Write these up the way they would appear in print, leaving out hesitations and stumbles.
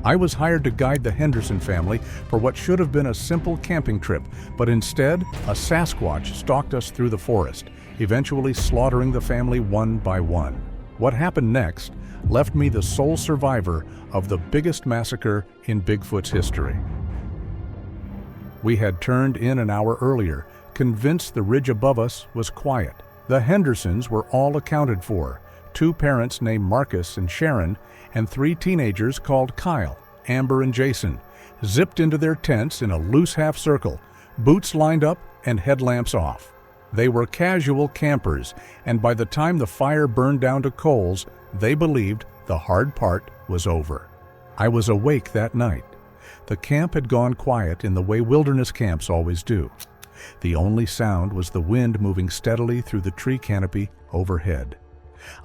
I was hired to guide the Henderson family for what should have been a simple camping trip, but instead, a Sasquatch stalked us through the forest, eventually slaughtering the family one by one. What happened next left me the sole survivor of the biggest massacre in Bigfoot's history. We had turned in an hour earlier, convinced the ridge above us was quiet. The Hendersons were all accounted for, 2 parents named Marcus and Sharon, and 3 teenagers called Kyle, Amber, and Jason, zipped into their tents in a loose half-circle, boots lined up and headlamps off. They were casual campers, and by the time the fire burned down to coals, they believed the hard part was over. I was awake that night. The camp had gone quiet in the way wilderness camps always do. The only sound was the wind moving steadily through the tree canopy overhead.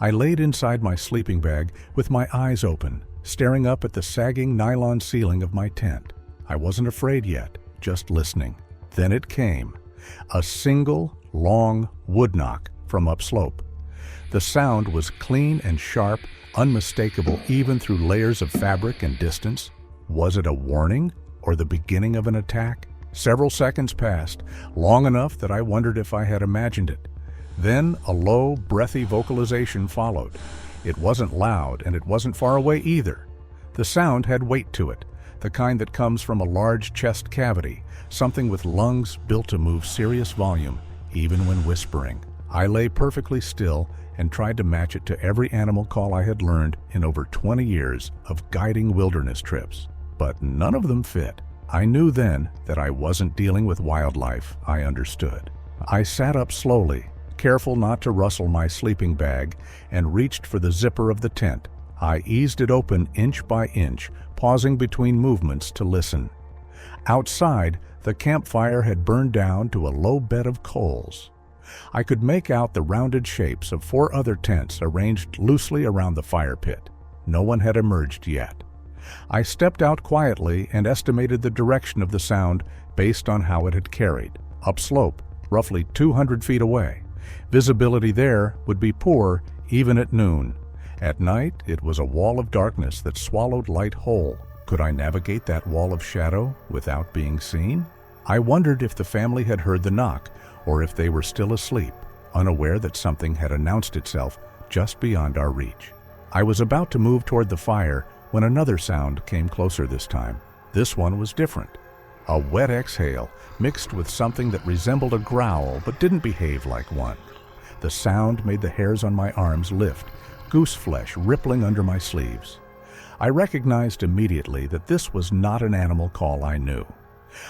I laid inside my sleeping bag with my eyes open, staring up at the sagging nylon ceiling of my tent. I wasn't afraid yet, just listening. Then it came. A single, long wood knock from upslope. The sound was clean and sharp, unmistakable even through layers of fabric and distance. Was it a warning or the beginning of an attack? Several seconds passed, long enough that I wondered if I had imagined it. Then a low, breathy vocalization followed. It wasn't loud, and it wasn't far away either. The sound had weight to it, the kind that comes from a large chest cavity, something with lungs built to move serious volume, even when whispering. I lay perfectly still and tried to match it to every animal call I had learned in over 20 years of guiding wilderness trips. But none of them fit. I knew then that I wasn't dealing with wildlife, I understood. I sat up slowly, careful not to rustle my sleeping bag, and reached for the zipper of the tent. I eased it open inch by inch, pausing between movements to listen. Outside, the campfire had burned down to a low bed of coals. I could make out the rounded shapes of 4 other tents arranged loosely around the fire pit. No one had emerged yet. I stepped out quietly and estimated the direction of the sound based on how it had carried. Upslope, roughly 200 feet away. Visibility there would be poor even at noon. At night, it was a wall of darkness that swallowed light whole. Could I navigate that wall of shadow without being seen? I wondered if the family had heard the knock, or if they were still asleep, unaware that something had announced itself just beyond our reach. I was about to move toward the fire when another sound came closer this time. This one was different. A wet exhale mixed with something that resembled a growl but didn't behave like one. The sound made the hairs on my arms lift, goose flesh rippling under my sleeves. I recognized immediately that this was not an animal call I knew.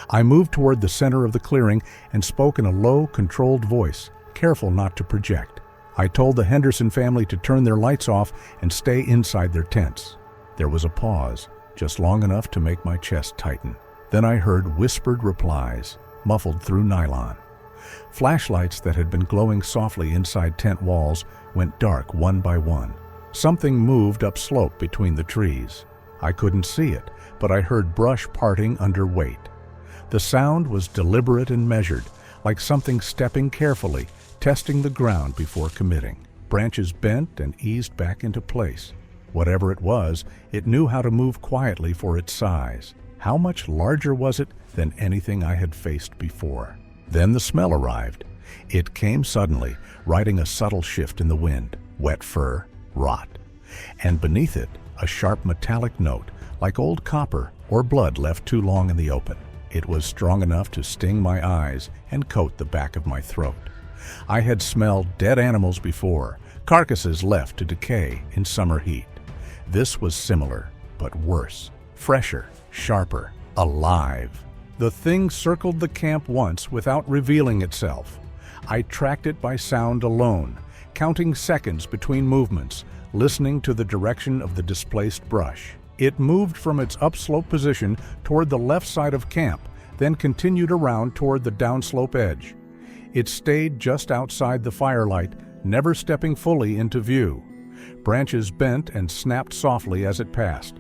I moved toward the center of the clearing and spoke in a low, controlled voice, careful not to project. I told the Henderson family to turn their lights off and stay inside their tents. There was a pause, just long enough to make my chest tighten. Then I heard whispered replies, muffled through nylon. Flashlights that had been glowing softly inside tent walls went dark one by one. Something moved upslope between the trees. I couldn't see it, but I heard brush parting under weight. The sound was deliberate and measured, like something stepping carefully, testing the ground before committing. Branches bent and eased back into place. Whatever it was, it knew how to move quietly for its size. How much larger was it than anything I had faced before? Then the smell arrived. It came suddenly, riding a subtle shift in the wind. Wet fur, rot. And beneath it, a sharp metallic note, like old copper or blood left too long in the open. It was strong enough to sting my eyes and coat the back of my throat. I had smelled dead animals before, carcasses left to decay in summer heat. This was similar, but worse, fresher, sharper, alive. The thing circled the camp once without revealing itself. I tracked it by sound alone, counting seconds between movements, listening to the direction of the displaced brush. It moved from its upslope position toward the left side of camp, then continued around toward the downslope edge. It stayed just outside the firelight, never stepping fully into view. Branches bent and snapped softly as it passed.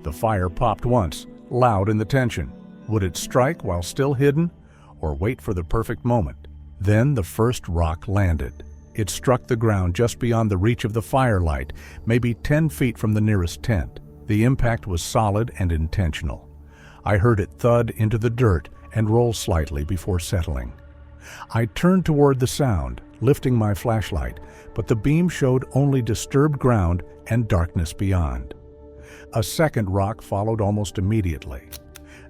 The fire popped once, loud in the tension. Would it strike while still hidden, or wait for the perfect moment? Then the first rock landed. It struck the ground just beyond the reach of the firelight, maybe 10 feet from the nearest tent. The impact was solid and intentional. I heard it thud into the dirt and roll slightly before settling. I turned toward the sound, lifting my flashlight, but the beam showed only disturbed ground and darkness beyond. A second rock followed almost immediately.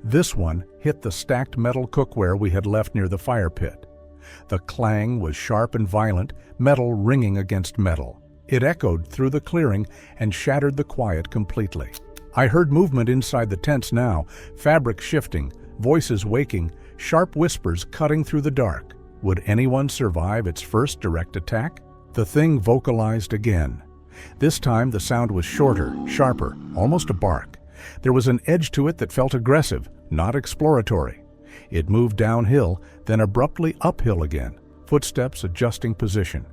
This one hit the stacked metal cookware we had left near the fire pit. The clang was sharp and violent, metal ringing against metal. It echoed through the clearing and shattered the quiet completely. I heard movement inside the tents now, fabric shifting, voices waking, sharp whispers cutting through the dark. Would anyone survive its first direct attack? The thing vocalized again. This time the sound was shorter, sharper, almost a bark. There was an edge to it that felt aggressive, not exploratory. It moved downhill, then abruptly uphill again, footsteps adjusting position.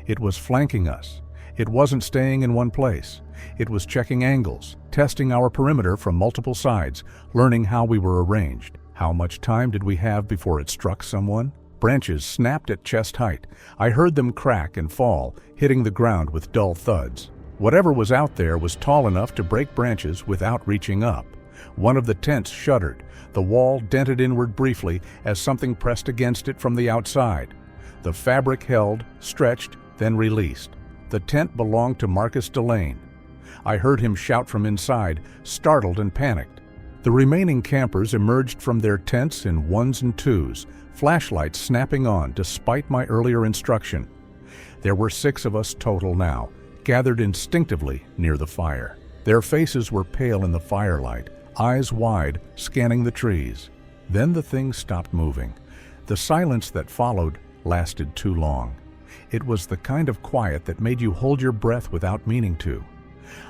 It was flanking us. It wasn't staying in one place. It was checking angles, testing our perimeter from multiple sides, learning how we were arranged. How much time did we have before it struck someone? Branches snapped at chest height. I heard them crack and fall, hitting the ground with dull thuds. Whatever was out there was tall enough to break branches without reaching up. One of the tents shuddered. The wall dented inward briefly as something pressed against it from the outside. The fabric held, stretched, then released. The tent belonged to Marcus Delane. I heard him shout from inside, startled and panicked. The remaining campers emerged from their tents in ones and twos, flashlights snapping on despite my earlier instruction. There were 6 of us total now, gathered instinctively near the fire. Their faces were pale in the firelight, eyes wide, scanning the trees. Then the thing stopped moving. The silence that followed lasted too long. It was the kind of quiet that made you hold your breath without meaning to.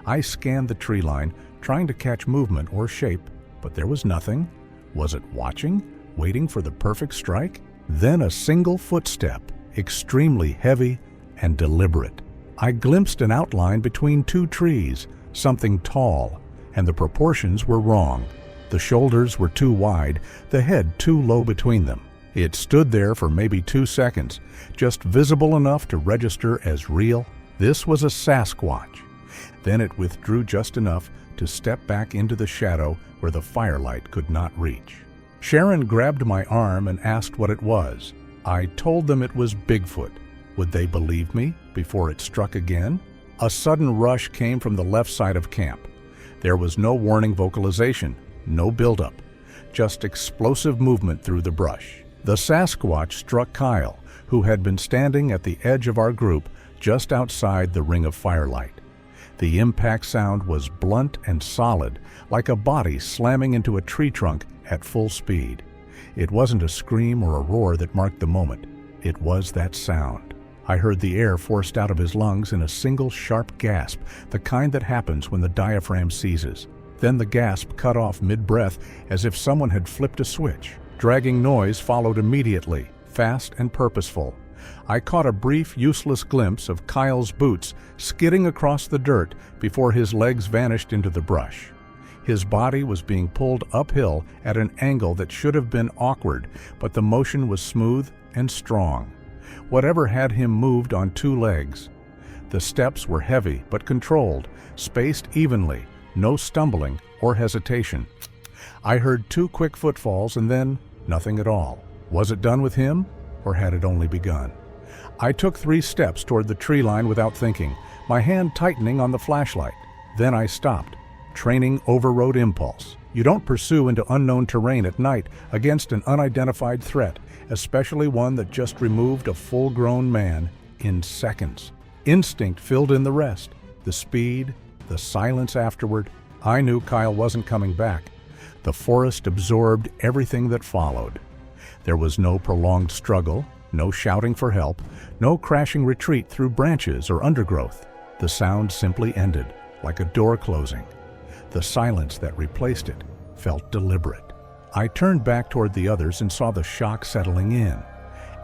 I scanned the tree line, trying to catch movement or shape, but there was nothing. Was it watching, waiting for the perfect strike? Then a single footstep, extremely heavy and deliberate. I glimpsed an outline between 2 trees, something tall, and the proportions were wrong. The shoulders were too wide, the head too low between them. It stood there for maybe 2 seconds, just visible enough to register as real. This was a Sasquatch. Then it withdrew just enough to step back into the shadow where the firelight could not reach. Sharon grabbed my arm and asked what it was. I told them it was Bigfoot. Would they believe me before it struck again? A sudden rush came from the left side of camp. There was no warning vocalization, no buildup, just explosive movement through the brush. The Sasquatch struck Kyle, who had been standing at the edge of our group just outside the ring of firelight. The impact sound was blunt and solid, like a body slamming into a tree trunk at full speed. It wasn't a scream or a roar that marked the moment. It was that sound. I heard the air forced out of his lungs in a single sharp gasp, the kind that happens when the diaphragm seizes. Then the gasp cut off mid-breath as if someone had flipped a switch. Dragging noise followed immediately, fast and purposeful. I caught a brief, useless glimpse of Kyle's boots skidding across the dirt before his legs vanished into the brush. His body was being pulled uphill at an angle that should have been awkward, but the motion was smooth and strong. Whatever had him moved on 2 legs. The steps were heavy but controlled, spaced evenly, no stumbling or hesitation. I heard 2 quick footfalls and then nothing at all. Was it done with him, or had it only begun? I took 3 steps toward the tree line without thinking, my hand tightening on the flashlight. Then I stopped, training overrode impulse. You don't pursue into unknown terrain at night against an unidentified threat, especially one that just removed a full-grown man in seconds. Instinct filled in the rest, the speed, the silence afterward. I knew Kyle wasn't coming back. The forest absorbed everything that followed. There was no prolonged struggle, no shouting for help, no crashing retreat through branches or undergrowth. The sound simply ended, like a door closing. The silence that replaced it felt deliberate. I turned back toward the others and saw the shock settling in.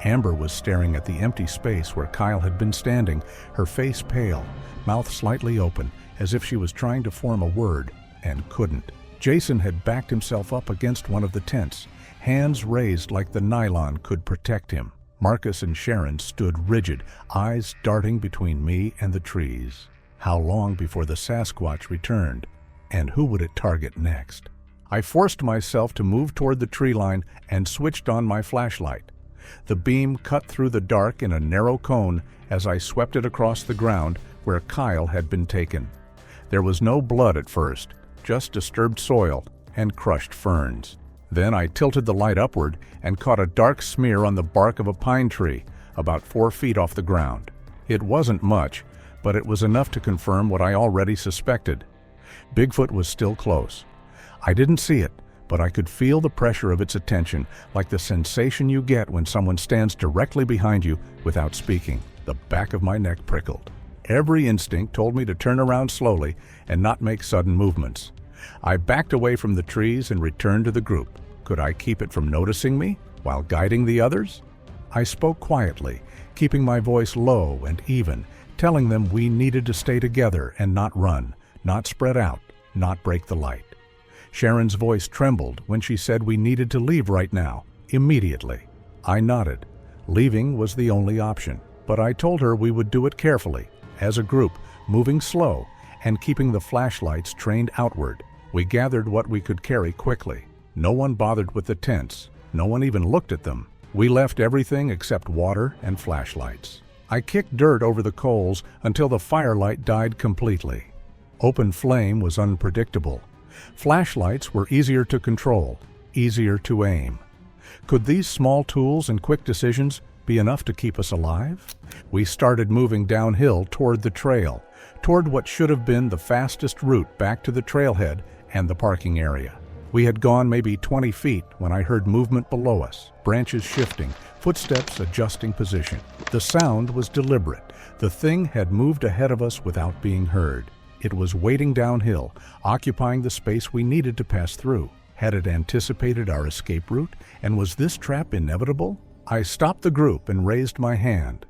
Amber was staring at the empty space where Kyle had been standing, her face pale, mouth slightly open, as if she was trying to form a word and couldn't. Jason had backed himself up against one of the tents, hands raised like the nylon could protect him. Marcus and Sharon stood rigid, eyes darting between me and the trees. How long before the Sasquatch returned? And who would it target next? I forced myself to move toward the tree line and switched on my flashlight. The beam cut through the dark in a narrow cone as I swept it across the ground where Kyle had been taken. There was no blood at first, just disturbed soil and crushed ferns. Then I tilted the light upward and caught a dark smear on the bark of a pine tree, about 4 feet off the ground. It wasn't much, but it was enough to confirm what I already suspected. Bigfoot was still close. I didn't see it, but I could feel the pressure of its attention, like the sensation you get when someone stands directly behind you without speaking. The back of my neck prickled. Every instinct told me to turn around slowly and not make sudden movements. I backed away from the trees and returned to the group. Could I keep it from noticing me while guiding the others? I spoke quietly, keeping my voice low and even, telling them we needed to stay together and not run, not spread out, not break the light. Sharon's voice trembled when she said we needed to leave right now, immediately. I nodded. Leaving was the only option, but I told her we would do it carefully, as a group, moving slow and keeping the flashlights trained outward. We gathered what we could carry quickly. No one bothered with the tents. No one even looked at them. We left everything except water and flashlights. I kicked dirt over the coals until the firelight died completely. Open flame was unpredictable. Flashlights were easier to control, easier to aim. Could these small tools and quick decisions be enough to keep us alive? We started moving downhill toward the trail, toward what should have been the fastest route back to the trailhead and the parking area. We had gone maybe 20 feet when I heard movement below us, branches shifting, footsteps adjusting position. The sound was deliberate. The thing had moved ahead of us without being heard. It was waiting downhill, occupying the space we needed to pass through. Had it anticipated our escape route, and was this trap inevitable? I stopped the group and raised my hand.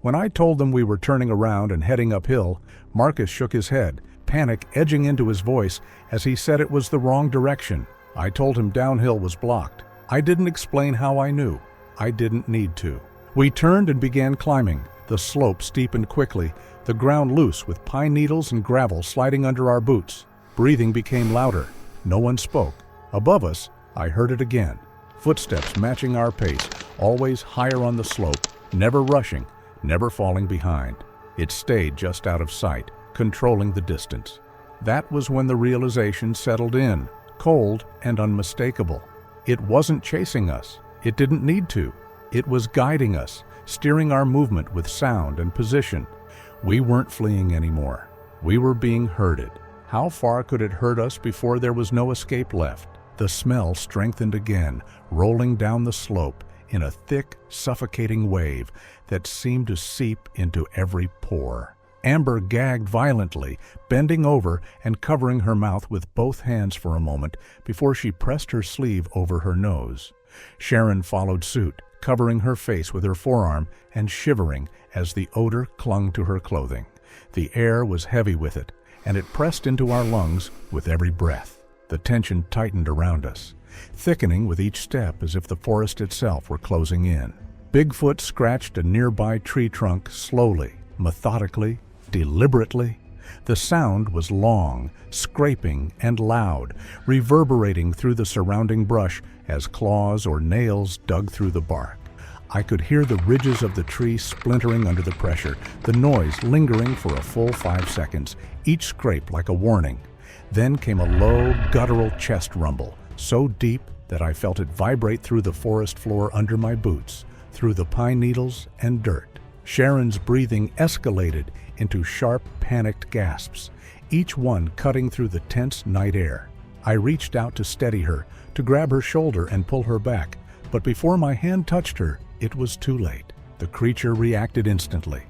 When I told them we were turning around and heading uphill, Marcus shook his head, panic edging into his voice as he said it was the wrong direction. I told him downhill was blocked. I didn't explain how I knew. I didn't need to. We turned and began climbing. The slope steepened quickly, the ground loose with pine needles and gravel sliding under our boots. Breathing became louder. No one spoke. Above us, I heard it again. Footsteps matching our pace, always higher on the slope, never rushing, never falling behind. It stayed just out of sight, controlling the distance. That was when the realization settled in, cold and unmistakable. It wasn't chasing us. It didn't need to. It was guiding us, steering our movement with sound and position. We weren't fleeing anymore. We were being herded. How far could it herd us before there was no escape left? The smell strengthened again, rolling down the slope in a thick, suffocating wave that seemed to seep into every pore. Amber gagged violently, bending over and covering her mouth with both hands for a moment before she pressed her sleeve over her nose. Sharon followed suit, covering her face with her forearm and shivering as the odor clung to her clothing. The air was heavy with it, and it pressed into our lungs with every breath. The tension tightened around us, thickening with each step as if the forest itself were closing in. Bigfoot scratched a nearby tree trunk slowly, methodically, deliberately. The sound was long, scraping, and loud, reverberating through the surrounding brush as claws or nails dug through the bark. I could hear the ridges of the tree splintering under the pressure, the noise lingering for a full 5 seconds, each scrape like a warning. Then came a low, guttural chest rumble, so deep that I felt it vibrate through the forest floor under my boots, through the pine needles and dirt. Sharon's breathing escalated into sharp, panicked gasps, each one cutting through the tense night air. I reached out to steady her, to grab her shoulder and pull her back, but before my hand touched her, it was too late. The creature reacted instantly.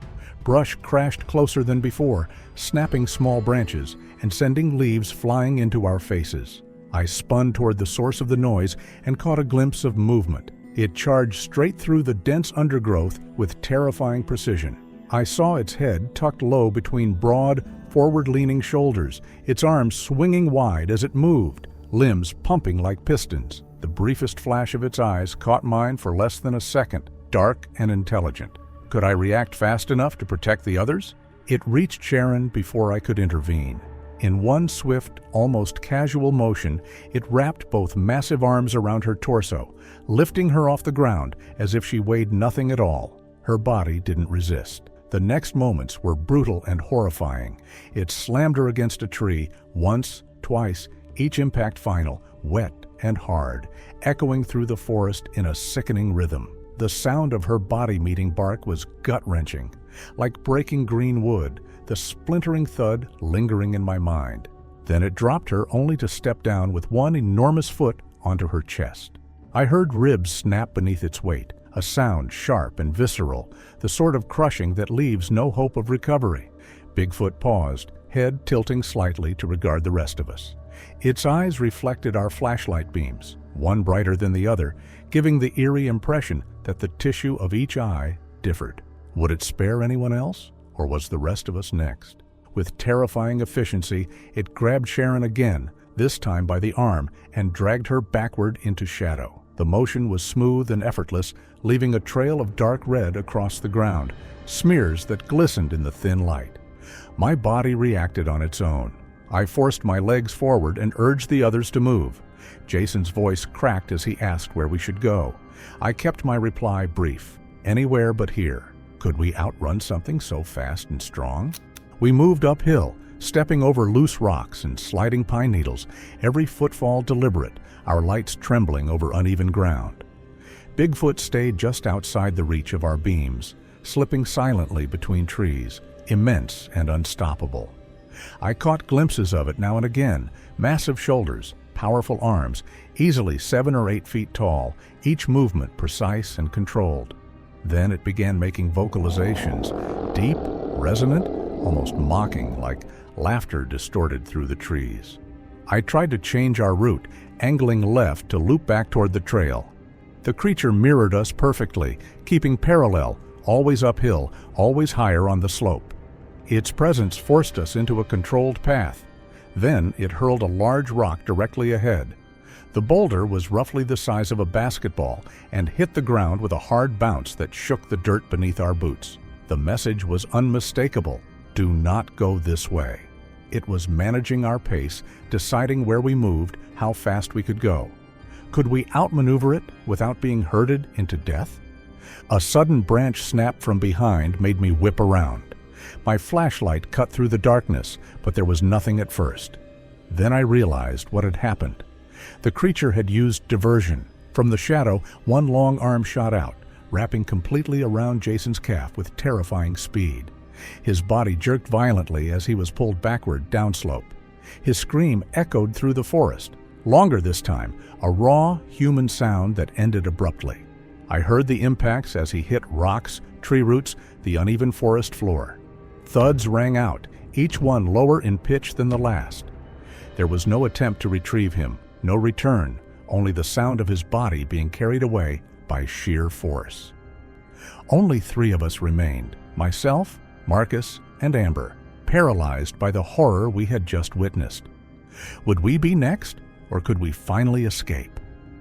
Brush crashed closer than before, snapping small branches and sending leaves flying into our faces. I spun toward the source of the noise and caught a glimpse of movement. It charged straight through the dense undergrowth with terrifying precision. I saw its head tucked low between broad, forward-leaning shoulders, its arms swinging wide as it moved, limbs pumping like pistons. The briefest flash of its eyes caught mine for less than a second, dark and intelligent. Could I react fast enough to protect the others? It reached Sharon before I could intervene. In one swift, almost casual motion, it wrapped both massive arms around her torso, lifting her off the ground as if she weighed nothing at all. Her body didn't resist. The next moments were brutal and horrifying. It slammed her against a tree, once, twice, each impact final, wet and hard, echoing through the forest in a sickening rhythm. The sound of her body meeting bark was gut-wrenching, like breaking green wood, the splintering thud lingering in my mind. Then it dropped her only to step down with one enormous foot onto her chest. I heard ribs snap beneath its weight, a sound sharp and visceral, the sort of crushing that leaves no hope of recovery. Bigfoot paused, head tilting slightly to regard the rest of us. Its eyes reflected our flashlight beams, one brighter than the other, giving the eerie impression that the tissue of each eye differed. Would it spare anyone else, or was the rest of us next? With terrifying efficiency, it grabbed Sharon again, this time by the arm, and dragged her backward into shadow. The motion was smooth and effortless, leaving a trail of dark red across the ground, smears that glistened in the thin light. My body reacted on its own. I forced my legs forward and urged the others to move. Jason's voice cracked as he asked where we should go. I kept my reply brief. Anywhere but here. Could we outrun something so fast and strong? We moved uphill, stepping over loose rocks and sliding pine needles, every footfall deliberate, our lights trembling over uneven ground. Bigfoot stayed just outside the reach of our beams, slipping silently between trees, immense and unstoppable. I caught glimpses of it now and again, massive shoulders, powerful arms, easily 7 or 8 feet tall, each movement precise and controlled. Then it began making vocalizations, deep, resonant, almost mocking, like laughter distorted through the trees. I tried to change our route, angling left to loop back toward the trail. The creature mirrored us perfectly, keeping parallel, always uphill, always higher on the slope. Its presence forced us into a controlled path. Then it hurled a large rock directly ahead. The boulder was roughly the size of a basketball and hit the ground with a hard bounce that shook the dirt beneath our boots. The message was unmistakable: do not go this way. It was managing our pace, deciding where we moved, how fast we could go. Could we outmaneuver it without being herded into death? A sudden branch snap from behind made me whip around. My flashlight cut through the darkness, but there was nothing at first. Then I realized what had happened. The creature had used diversion. From the shadow, one long arm shot out, wrapping completely around Jason's calf with terrifying speed. His body jerked violently as he was pulled backward downslope. His scream echoed through the forest, longer this time, a raw, human sound that ended abruptly. I heard the impacts as he hit rocks, tree roots, the uneven forest floor. Thuds rang out, each one lower in pitch than the last. There was no attempt to retrieve him, no return, only the sound of his body being carried away by sheer force. Only 3 of us remained, myself, Marcus, and Amber, paralyzed by the horror we had just witnessed. Would we be next, or could we finally escape?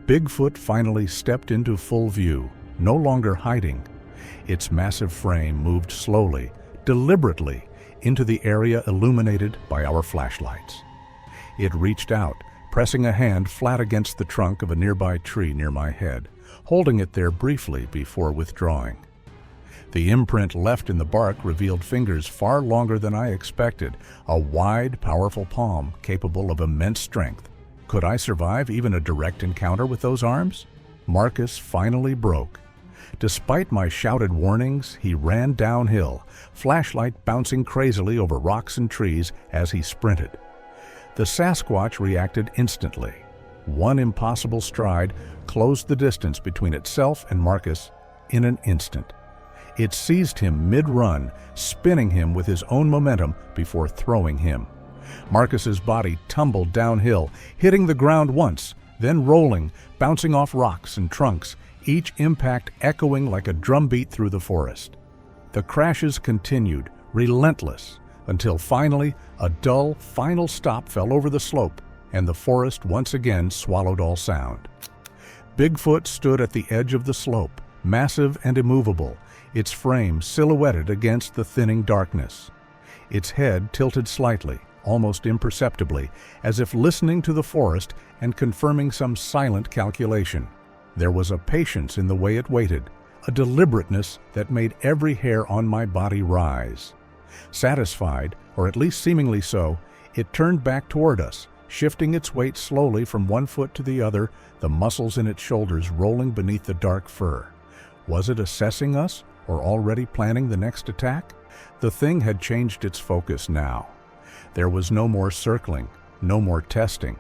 Bigfoot finally stepped into full view, no longer hiding. Its massive frame moved slowly, deliberately, into the area illuminated by our flashlights. It reached out, pressing a hand flat against the trunk of a nearby tree near my head, holding it there briefly before withdrawing. The imprint left in the bark revealed fingers far longer than I expected, a wide, powerful palm capable of immense strength. Could I survive even a direct encounter with those arms? Marcus finally broke. Despite my shouted warnings, he ran downhill, flashlight bouncing crazily over rocks and trees as he sprinted. The Sasquatch reacted instantly. One impossible stride closed the distance between itself and Marcus in an instant. It seized him mid-run, spinning him with his own momentum before throwing him. Marcus's body tumbled downhill, hitting the ground once, then rolling, bouncing off rocks and trunks, each impact echoing like a drumbeat through the forest. The crashes continued, relentless, until finally a dull, final stop fell over the slope, and the forest once again swallowed all sound. Bigfoot stood at the edge of the slope, massive and immovable, its frame silhouetted against the thinning darkness. Its head tilted slightly, almost imperceptibly, as if listening to the forest and confirming some silent calculation. There was a patience in the way it waited, a deliberateness that made every hair on my body rise. Satisfied, or at least seemingly so, it turned back toward us, shifting its weight slowly from one foot to the other, the muscles in its shoulders rolling beneath the dark fur. Was it assessing us, or already planning the next attack? The thing had changed its focus now. There was no more circling, no more testing.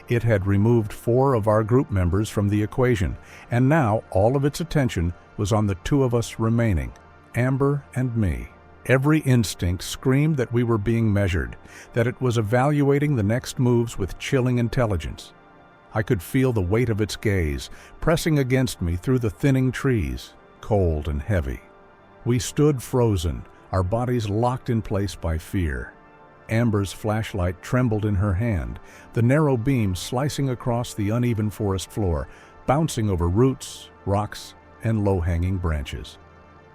It had removed 4 of our group members from the equation, and now all of its attention was on the 2 of us remaining, Amber and me. Every instinct screamed that we were being measured, that it was evaluating the next moves with chilling intelligence. I could feel the weight of its gaze, pressing against me through the thinning trees, cold and heavy. We stood frozen, our bodies locked in place by fear. Amber's flashlight trembled in her hand, the narrow beam slicing across the uneven forest floor, bouncing over roots, rocks, and low-hanging branches.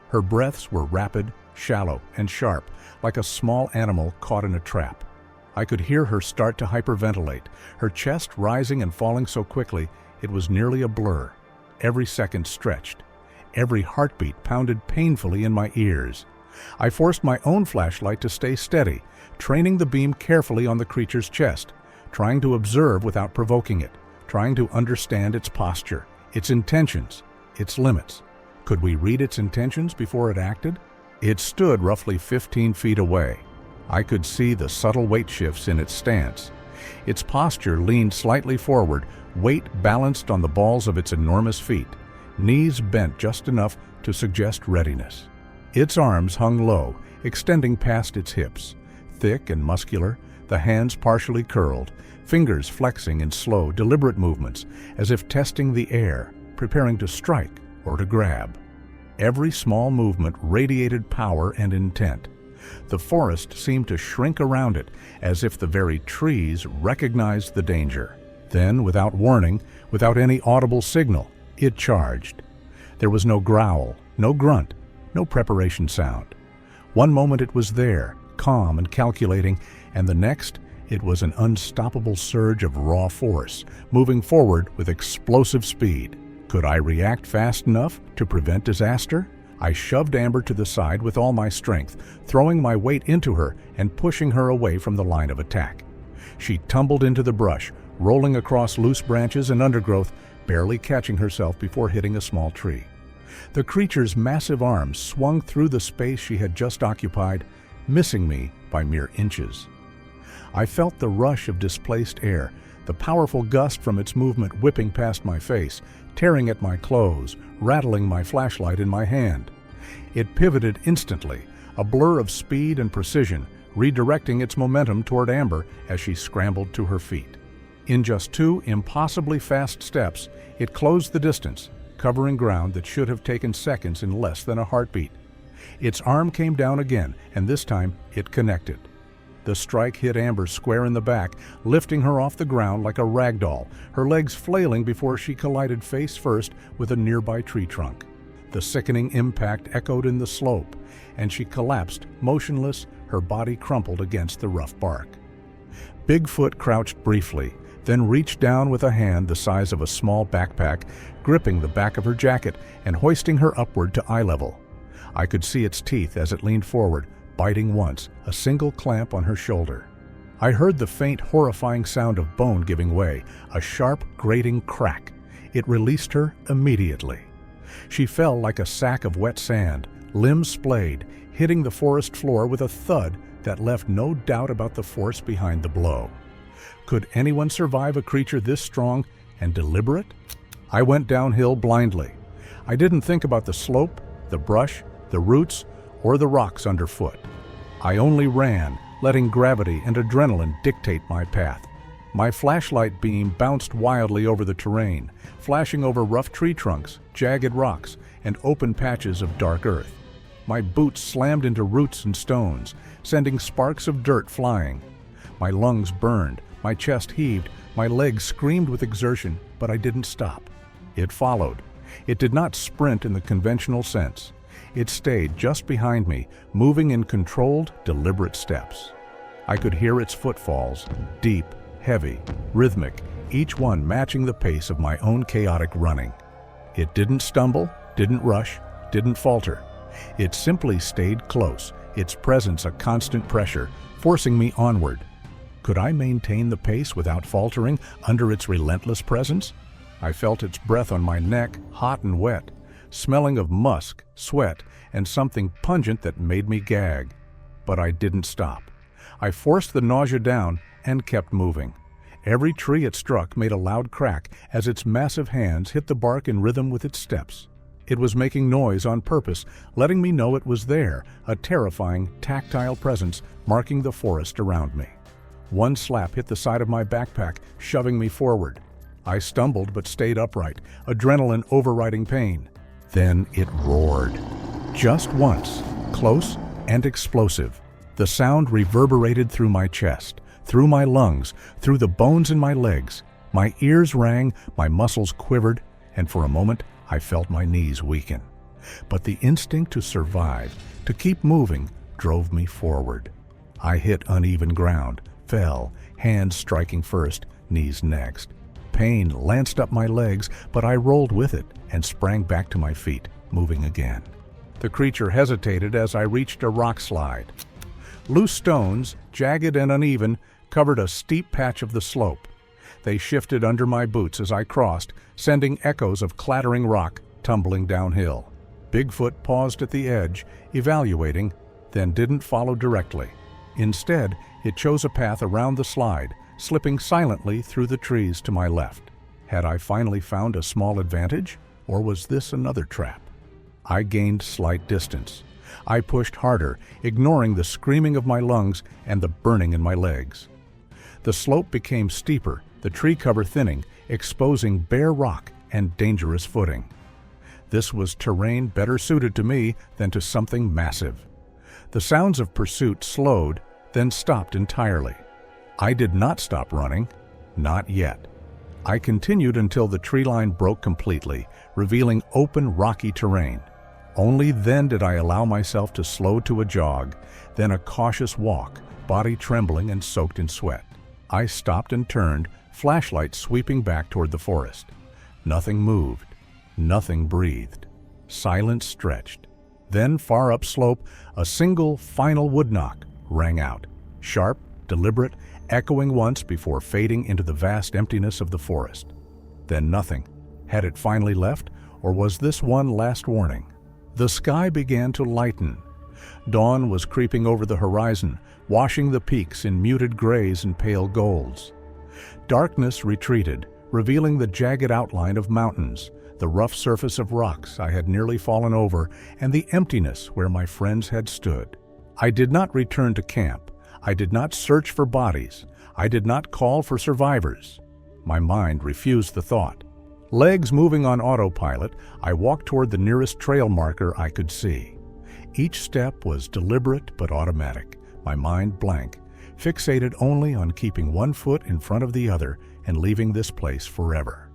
Her breaths were rapid, shallow, and sharp, like a small animal caught in a trap. I could hear her start to hyperventilate, her chest rising and falling so quickly it was nearly a blur. Every second stretched. Every heartbeat pounded painfully in my ears. I forced my own flashlight to stay steady, training the beam carefully on the creature's chest, trying to observe without provoking it, trying to understand its posture, its intentions, its limits. Could we read its intentions before it acted? It stood roughly 15 feet away. I could see the subtle weight shifts in its stance. Its posture leaned slightly forward, weight balanced on the balls of its enormous feet, knees bent just enough to suggest readiness. Its arms hung low, extending past its hips, thick and muscular, the hands partially curled, fingers flexing in slow, deliberate movements, as if testing the air, preparing to strike or to grab. Every small movement radiated power and intent. The forest seemed to shrink around it, as if the very trees recognized the danger. Then, without warning, without any audible signal, it charged. There was no growl, no grunt, no preparation sound. One moment it was there, calm and calculating, and the next it was an unstoppable surge of raw force, moving forward with explosive speed. Could I react fast enough to prevent disaster? I shoved Amber to the side with all my strength, throwing my weight into her and pushing her away from the line of attack. She tumbled into the brush, rolling across loose branches and undergrowth, barely catching herself before hitting a small tree. The creature's massive arms swung through the space she had just occupied, missing me by mere inches. I felt the rush of displaced air, the powerful gust from its movement whipping past my face, tearing at my clothes, rattling my flashlight in my hand. It pivoted instantly, a blur of speed and precision, redirecting its momentum toward Amber as she scrambled to her feet. In just 2 impossibly fast steps, it closed the distance, covering ground that should have taken seconds in less than a heartbeat. Its arm came down again, and this time it connected. The strike hit Amber square in the back, lifting her off the ground like a rag doll, her legs flailing before she collided face first with a nearby tree trunk. The sickening impact echoed in the slope, and she collapsed, motionless, her body crumpled against the rough bark. Bigfoot crouched briefly, then reached down with a hand the size of a small backpack, gripping the back of her jacket and hoisting her upward to eye level. I could see its teeth as it leaned forward, biting once, a single clamp on her shoulder. I heard the faint, horrifying sound of bone giving way, a sharp, grating crack. It released her immediately. She fell like a sack of wet sand, limbs splayed, hitting the forest floor with a thud that left no doubt about the force behind the blow. Could anyone survive a creature this strong and deliberate? I went downhill blindly. I didn't think about the slope, the brush, the roots, or the rocks underfoot. I only ran, letting gravity and adrenaline dictate my path. My flashlight beam bounced wildly over the terrain, flashing over rough tree trunks, jagged rocks, and open patches of dark earth. My boots slammed into roots and stones, sending sparks of dirt flying. My lungs burned, my chest heaved, my legs screamed with exertion, but I didn't stop. It followed. It did not sprint in the conventional sense. It stayed just behind me, moving in controlled, deliberate steps. I could hear its footfalls, deep, heavy, rhythmic, each one matching the pace of my own chaotic running. It didn't stumble, didn't rush, didn't falter. It simply stayed close, its presence a constant pressure, forcing me onward. Could I maintain the pace without faltering under its relentless presence? I felt its breath on my neck, hot and wet, smelling of musk, sweat, and something pungent that made me gag. But I didn't stop. I forced the nausea down and kept moving. Every tree it struck made a loud crack as its massive hands hit the bark in rhythm with its steps. It was making noise on purpose, letting me know it was there, a terrifying, tactile presence marking the forest around me. One slap hit the side of my backpack, shoving me forward. I stumbled but stayed upright, adrenaline overriding pain. Then it roared. Just once, close and explosive. The sound reverberated through my chest, through my lungs, through the bones in my legs. My ears rang, my muscles quivered, and for a moment I felt my knees weaken. But the instinct to survive, to keep moving, drove me forward. I hit uneven ground, fell, hands striking first, knees next. Pain lanced up my legs, but I rolled with it and sprang back to my feet, moving again. The creature hesitated as I reached a rock slide. Loose stones, jagged and uneven, covered a steep patch of the slope. They shifted under my boots as I crossed, sending echoes of clattering rock tumbling downhill. Bigfoot paused at the edge, evaluating, then didn't follow directly. Instead, it chose a path around the slide, slipping silently through the trees to my left. Had I finally found a small advantage, or was this another trap? I gained slight distance. I pushed harder, ignoring the screaming of my lungs and the burning in my legs. The slope became steeper, the tree cover thinning, exposing bare rock and dangerous footing. This was terrain better suited to me than to something massive. The sounds of pursuit slowed, then stopped entirely. I did not stop running, not yet. I continued until the tree line broke completely, revealing open, rocky terrain. Only then did I allow myself to slow to a jog, then a cautious walk, body trembling and soaked in sweat. I stopped and turned, flashlight sweeping back toward the forest. Nothing moved. Nothing breathed. Silence stretched. Then, far upslope, a single, final wood knock rang out, sharp, deliberate, echoing once before fading into the vast emptiness of the forest. Then nothing. Had it finally left, or was this one last warning? The sky began to lighten. Dawn was creeping over the horizon, washing the peaks in muted grays and pale golds. Darkness retreated, revealing the jagged outline of mountains, the rough surface of rocks I had nearly fallen over, and the emptiness where my friends had stood. I did not return to camp. I did not search for bodies. I did not call for survivors. My mind refused the thought. Legs moving on autopilot, I walked toward the nearest trail marker I could see. Each step was deliberate but automatic, my mind blank, fixated only on keeping one foot in front of the other and leaving this place forever.